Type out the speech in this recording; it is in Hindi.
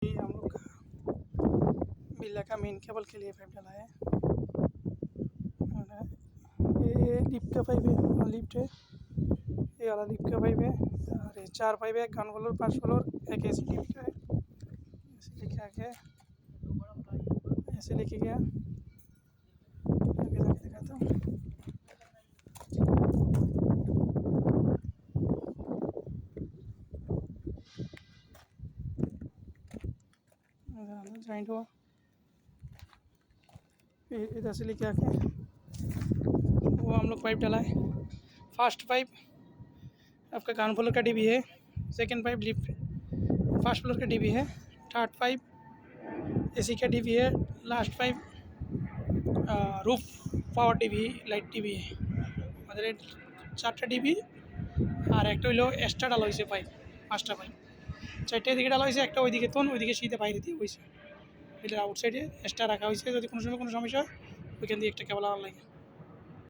ये हम लोग का बिल्ला का मेन केबल के लिए पाइप डाला है। और ये लिफ्ट का पाइप है, लिफ्ट है, ये वाला लिफ्ट का पाइप है। और ये 4 पाइप है, 1 ग्राउंड फ्लोर, 5 फ्लोर, एक AC लिफ्ट का है। ऐसे लेके आके ऐसे लेके गया, आगे जाके दिखाता हूँ। जॉइंट हुआ, इधर से लेके आके वो हम लोग पाइप डाला है। फर्स्ट पाइप आपका ग्राउंड फ्लोर का डीबी है, second pipe lift first floor का डीबी है, थर्ड पाइप AC का डीबी है, last pipe roof power TV light TV है। আমাদের 4টা ডিবি আর একটা হইলো এক্সট্রা ডালা হয়েছে পাইপ, 5টা পাইপ, 4টে এদিকে ডালা হয়েছে, একটা ওইদিকে ওইদিকে শীতে বাইরে দিয়ে হয়েছে। এটা আউটসাইডে এক্সট্রা রাখা হয়েছে, যদি কোনো সময় কোনো সমস্যা হয় ওইখান দিয়ে একটা কেবল আনার লাগে।